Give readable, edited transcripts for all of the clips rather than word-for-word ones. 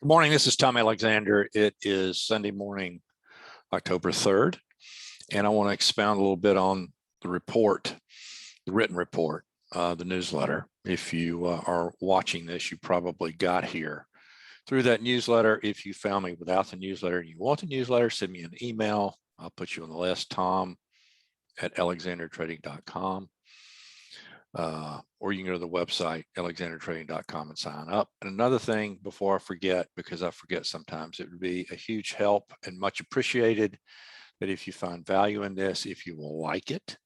Good morning. This is Tom Alexander. It is Sunday morning, October 3rd, and I want to expound a little bit on the report, the written report, the newsletter. If you are watching this, you probably got here through that newsletter. If you found me without the newsletter and you want the newsletter, send me an email. I'll put you on the list, tom@alexandertrading.com. Or you can go to the website, alexandertrading.com, and sign up. And another thing before I forget, because I forget sometimes, it would be a huge help and much appreciated that if you find value in this, if you will like it,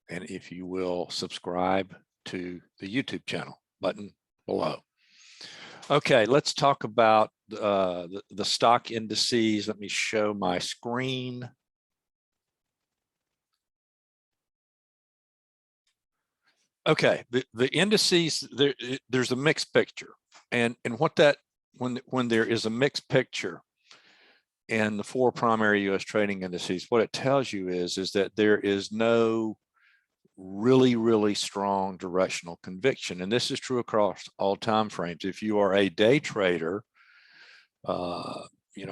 and if you will subscribe to the YouTube channel button below. Okay, let's talk about the stock indices. Let me show my screen. Okay, the indices, there's a mixed picture, and what that when there is a mixed picture in the four primary U.S. trading indices, what it tells you is that there is no really strong directional conviction, and this is true across all time frames. If you are a day trader,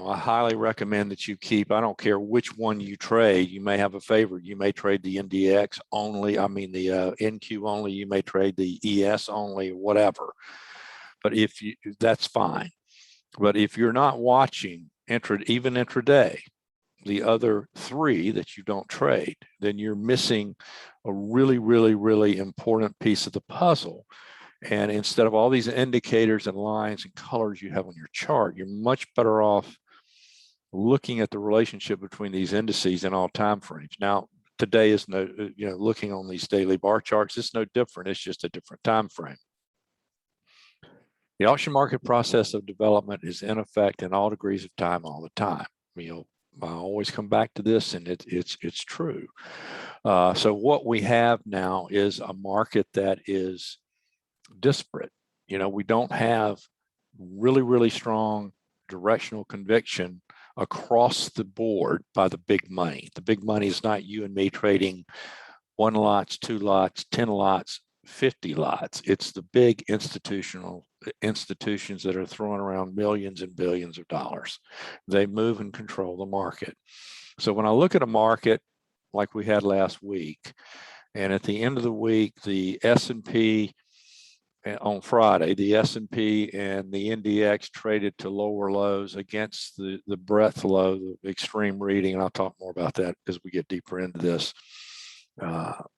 I highly recommend that you keep, I don't care which one you trade, you may have a favorite. You may trade the NDX only, the NQ only, you may trade the ES only, whatever. But that's fine. But if you're not watching even intraday, the other three that you don't trade, then you're missing a really important piece of the puzzle. And instead of all these indicators and lines and colors you have on your chart, you're much better off looking at the relationship between these indices in all time frames. Now, today is looking on these daily bar charts, it's no different. It's just a different time frame. The auction market process of development is in effect in all degrees of time all the time. I always come back to this, and it's true. So what we have now is a market that is disparate. We don't have really strong directional conviction across the board by the big money. The big money is not you and me trading 1 lots, 2 lots, 10 lots, 50 lots. It's the big institutions that are throwing around millions and billions of dollars. They move and control the market. So when I look at a market like we had last week, and at the end of the week, the S&P on Friday, the S&P and the NDX traded to lower lows against the breadth low, the extreme reading, and I'll talk more about that as we get deeper into this.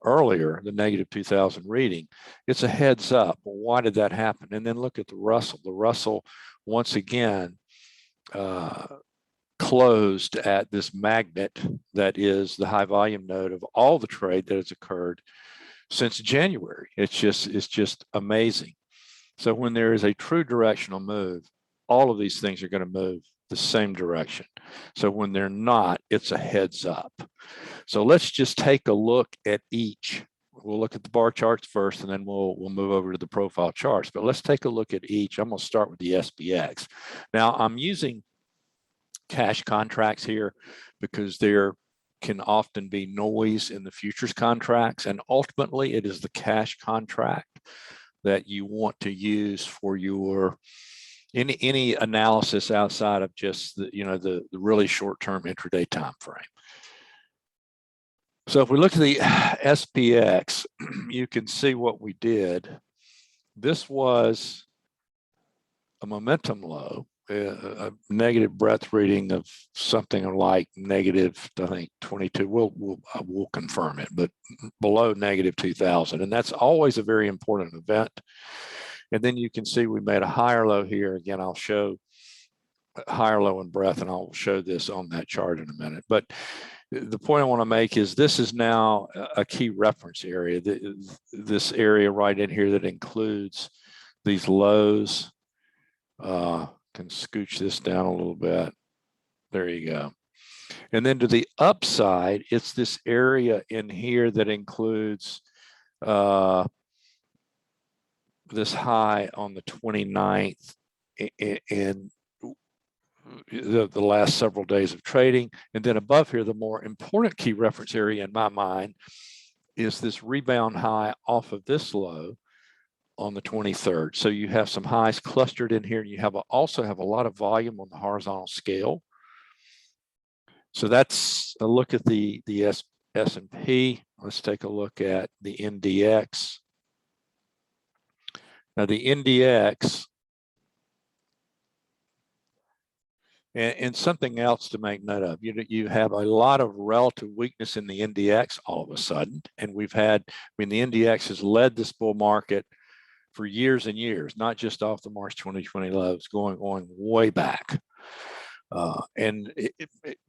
Earlier, the negative 2000 reading, it's a heads up. Well, why did that happen? And then look at the Russell. The Russell, once again, closed at this magnet that is the high volume node of all the trade that has occurred since January. It's just amazing. So when there is a true directional move, all of these things are going to move the same direction. So when they're not, it's a heads up. So let's just take a look at each. We'll look at the bar charts first, and then we'll move over to the profile charts. But let's take a look at each. I'm going to start with the SPX. Now, I'm using cash contracts here because there can often be noise in the futures contracts, and ultimately it is the cash contract that you want to use for your any analysis outside of just the really short-term intraday time frame. So if we look at the SPX, you can see what we did. This was a momentum low, a negative breadth reading of something like negative, I think 22. We'll confirm it, but below negative 2000, and that's always a very important event. And then you can see we made a higher low here. Again, I'll show higher low in breadth, and I'll show this on that chart in a minute. But the point I want to make is this is now a key reference area. This area right in here that includes these lows. Can scooch this down a little bit. There you go. And then to the upside, it's this area in here that includes this high on the 29th and the last several days of trading. And then above here, the more important key reference area in my mind is this rebound high off of this low on the 23rd. So you have some highs clustered in here. You also have a lot of volume on the horizontal scale. So that's a look at the S&P. Let's take a look at the NDX. Now the NDX, and something else to make note of, you have a lot of relative weakness in the NDX all of a sudden. And the NDX has led this bull market for years and years, not just off the March 2020 lows, going way back. And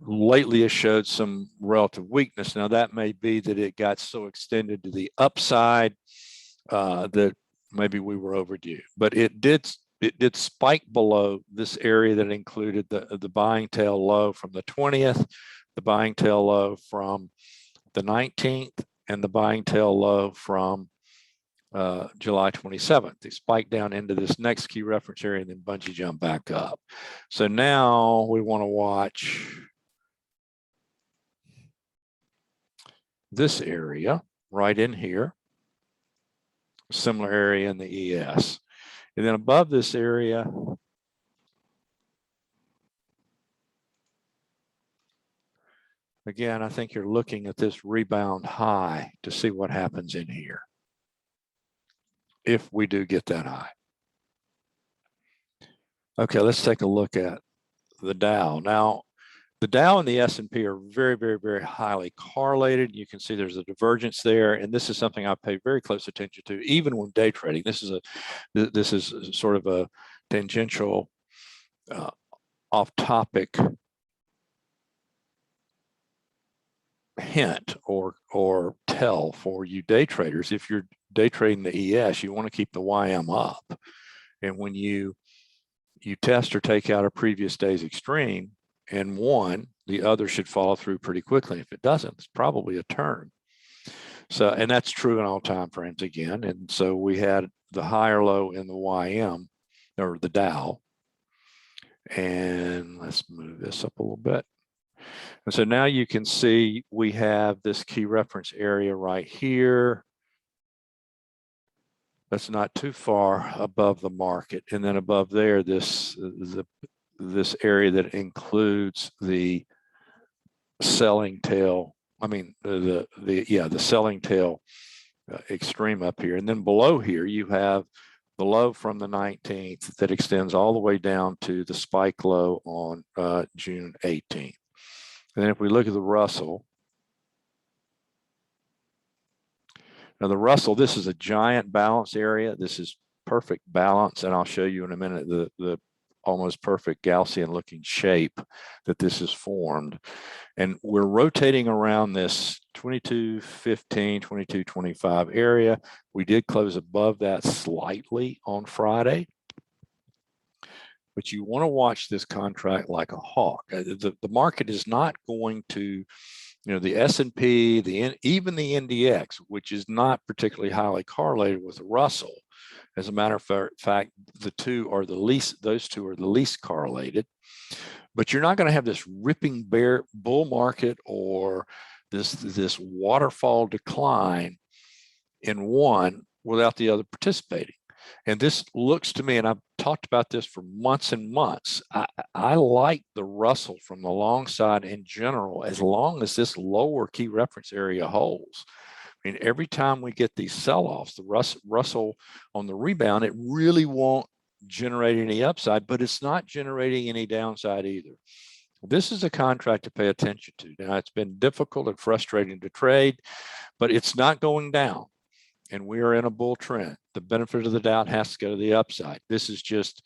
lately has showed some relative weakness. Now that may be that it got so extended to the upside that maybe we were overdue, but it did spike below this area that included the buying tail low from the 20th, the buying tail low from the 19th, and the buying tail low from July 27th. They spiked down into this next key reference area and then bungee jump back up. So now we want to watch this area right in here, similar area in the ES. And then above this area, again, I think you're looking at this rebound high to see what happens in here, if we do get that high. Okay, let's take a look at the Dow. Now, the Dow and the S&P are very, very, very highly correlated. You can see there's a divergence there, and this is something I pay very close attention to, even when day trading. This is sort of a tangential, off-topic hint or tell for you day traders. If you're day trading the ES, you want to keep the YM up, and when you test or take out a previous day's extreme and one, the other should follow through pretty quickly. If it doesn't, it's probably a turn. So, and that's true in all time frames again. And so we had the higher low in the YM or the Dow. And let's move this up a little bit. And so now you can see we have this key reference area right here. That's not too far above the market. And then above there, this area that includes the selling tail, the selling tail extreme up here. And then below here, you have the low from the 19th that extends all the way down to the spike low on June 18th. And then if we look at the Russell, now the Russell, this is a giant balance area. This is perfect balance, and I'll show you in a minute the almost perfect Gaussian looking shape that this is formed. And we're rotating around this 2215, 2225 area. We did close above that slightly on Friday, but you want to watch this contract like a hawk. The market is not going to, the S&P, even the NDX, which is not particularly highly correlated with the Russell. As a matter of fact, those two are the least correlated. But you're not going to have this ripping bear bull market or this waterfall decline in one without the other participating. And this looks to me, and I've talked about this for months and months, I like the Russell from the long side in general, as long as this lower key reference area holds. I mean, every time we get these sell-offs, the Russell on the rebound, it really won't generate any upside, but it's not generating any downside either. This is a contract to pay attention to. Now, it's been difficult and frustrating to trade, but it's not going down, and we are in a bull trend. The benefit of the doubt has to go to the upside. This is just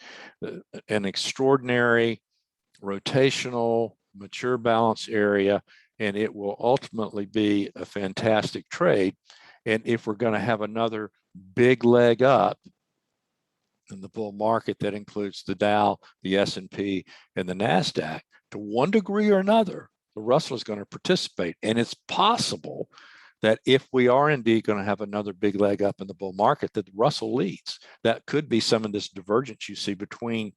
an extraordinary rotational mature balance area, and it will ultimately be a fantastic trade. And if we're going to have another big leg up in the bull market that includes the Dow, the S&P, and the NASDAQ, to one degree or another, the Russell is going to participate. And it's possible that if we are indeed going to have another big leg up in the bull market, that the Russell leads. That could be some of this divergence you see between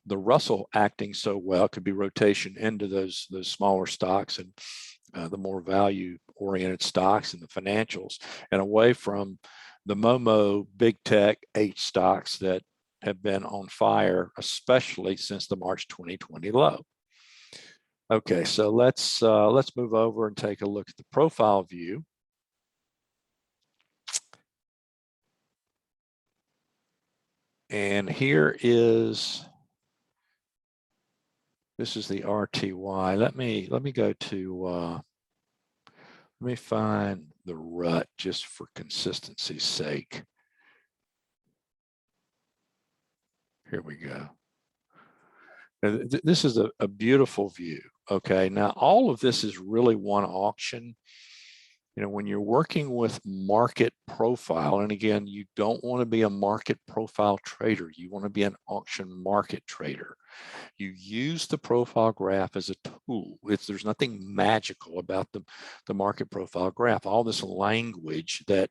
the Russell acting so well. It could be rotation into those smaller stocks and the more value-oriented stocks and the financials, and away from the Momo big tech 8 stocks that have been on fire, especially since the March 2020 low. Okay, so let's move over and take a look at the profile view. And here is, this is the RTY. Let me go to, let me find the rut just for consistency's sake. Here we go. Now, this is a beautiful view. Okay, now all of this is really one auction. You know, when you're working with market profile, and again, you don't want to be a market profile trader. You want to be an auction market trader. You use the profile graph as a tool. There's nothing magical about the market profile graph. All this language that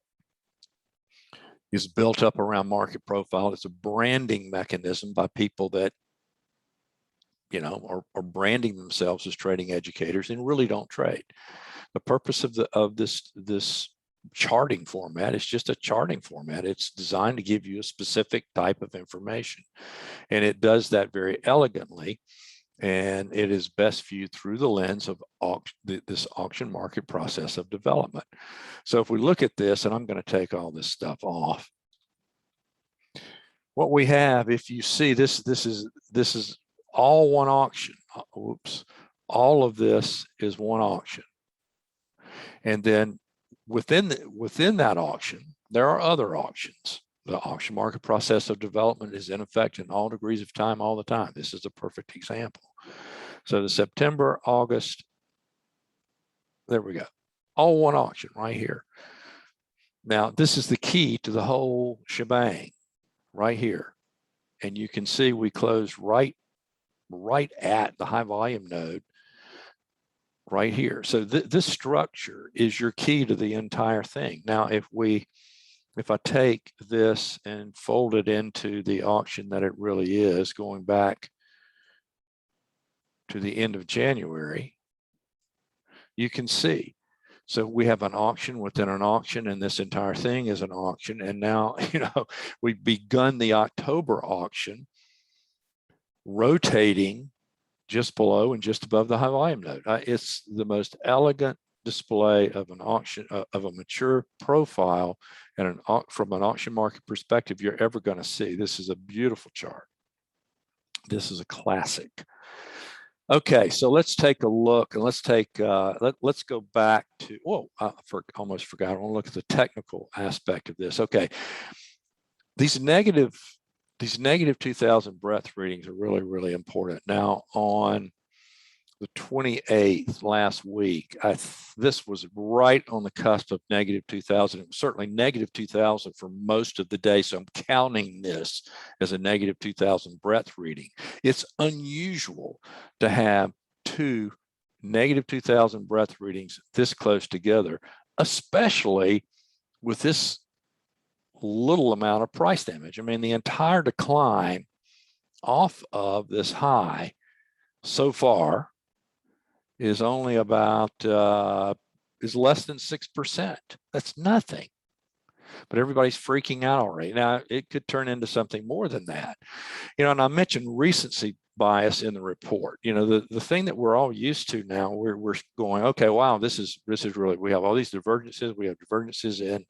is built up around market profile, it's a branding mechanism by people that, you know, are branding themselves as trading educators and really don't trade. The purpose of this charting format is just a charting format. It's designed to give you a specific type of information, and it does that very elegantly. And it is best viewed through the lens of this auction market process of development. So if we look at this, and I'm going to take all this stuff off, what we have, if you see this is all one auction. Oops, all of this is one auction. And then within that auction, there are other auctions. The auction market process of development is in effect in all degrees of time all the time. This is a perfect example. So the September, August, there we go. All one auction right here. Now, this is the key to the whole shebang right here. And you can see we closed right at the high volume node right here. So this structure is your key to the entire thing. Now, if I take this and fold it into the auction that it really is, going back to the end of January, you can see. So we have an auction within an auction, and this entire thing is an auction. And now, you know, we've begun the October auction, rotating just below and just above the high volume node. It's the most elegant display of an auction, of a mature profile, and from an auction market perspective you're ever going to see. This is a beautiful chart. This is a classic. Okay, so let's take a look, and let's take let's go back to, almost forgot. I want to look at the technical aspect of this. Okay, these negative 2000 breadth readings are really important. Now, on the 28th last week, this was right on the cusp of negative 2000. It was certainly negative 2000 for most of the day, so I'm counting this as a negative 2000 breadth reading. It's unusual to have two negative 2000 breadth readings this close together, especially with this little amount of price damage. I mean, the entire decline off of this high so far is only about is less than 6%. That's nothing, but everybody's freaking out already. Now, it could turn into something more than that, you know. And I mentioned recency bias in the report. You know, the thing that we're all used to now, we're going, okay, wow, this is really, we have all these divergences. We have divergences in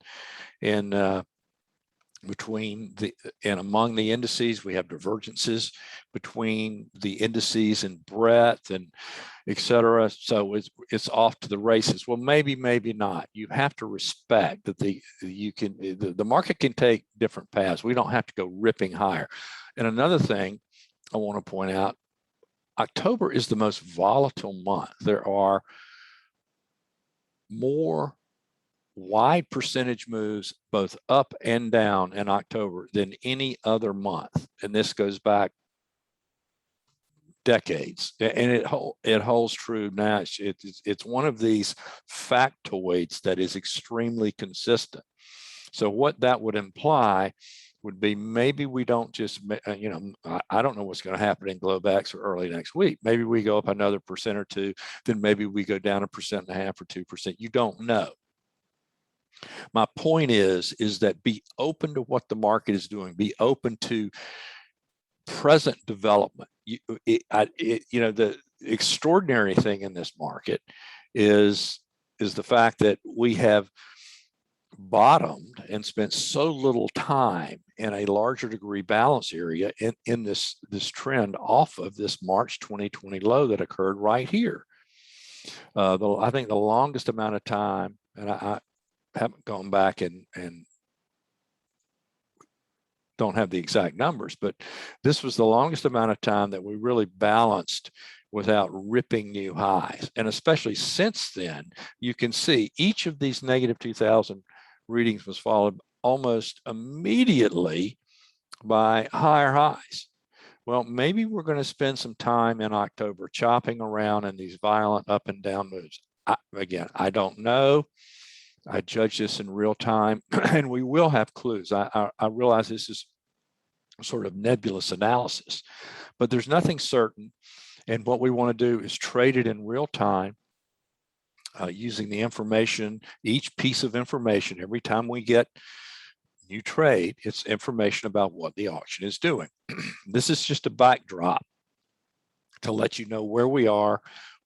between and among the indices. We have divergences between the indices in breadth and etc. So it's off to the races. Well, maybe not. You have to respect that the market can take different paths. We don't have to go ripping higher. And another thing I want to point out, October is the most volatile month. There are more wide percentage moves both up and down in October than any other month, and this goes back decades, and it holds true now. It's one of these factoids that is extremely consistent. So what that would imply would be, maybe we don't just, you know, I don't know what's going to happen in Globex or early next week. Maybe we go up another 1% or 2%, then maybe we go down 1.5% or 2%. You don't know. My point is that be open to what the market is doing. Be open to present development. The extraordinary thing in this market is the fact that we have bottomed and spent so little time in a larger degree balance area in this trend off of this March 2020 low that occurred right here. I think the longest amount of time, and I haven't gone back and don't have the exact numbers, but this was the longest amount of time that we really balanced without ripping new highs. And especially since then, you can see each of these negative 2000 readings was followed almost immediately by higher highs. Well, maybe we're going to spend some time in October chopping around in these violent up and down moves. Again, I don't know. I judge this in real time, and we will have clues. I realize this is sort of nebulous analysis, but there's nothing certain. And what we want to do is trade it in real time, using the information, each piece of information. Every time we get new trade, it's information about what the auction is doing. This is just a backdrop to let you know where we are,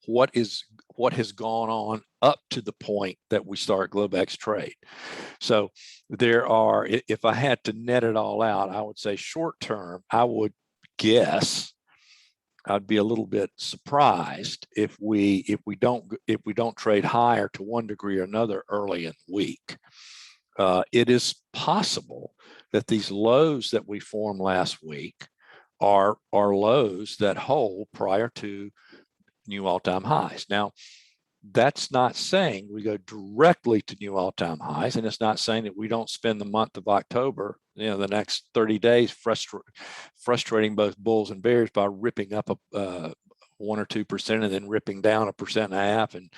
what has gone on up to the point that we start Globex trade. So there are, if I had to net it all out, I would say short term, I would guess I'd be a little bit surprised if we don't trade higher to one degree or another early in the week. It is possible that these lows that we formed last week are lows that hold prior to new all-time highs. Now, that's not saying we go directly to new all-time highs, and it's not saying that we don't spend the month of October, the next 30 days frustrating both bulls and bears by ripping up 1 or 2% and then ripping down 1.5% and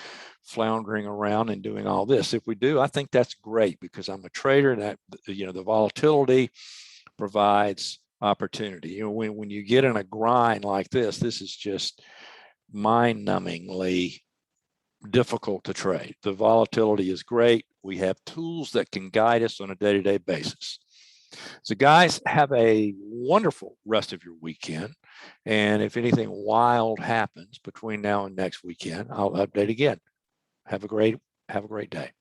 floundering around and doing all this. If we do, I think that's great, because I'm a trader, and that the volatility provides opportunity. When you get in a grind like this is just mind-numbingly difficult to trade. The volatility is great. We have tools that can guide us on a day-to-day basis. So guys, have a wonderful rest of your weekend. And if anything wild happens between now and next weekend, I'll update again. Have a great day.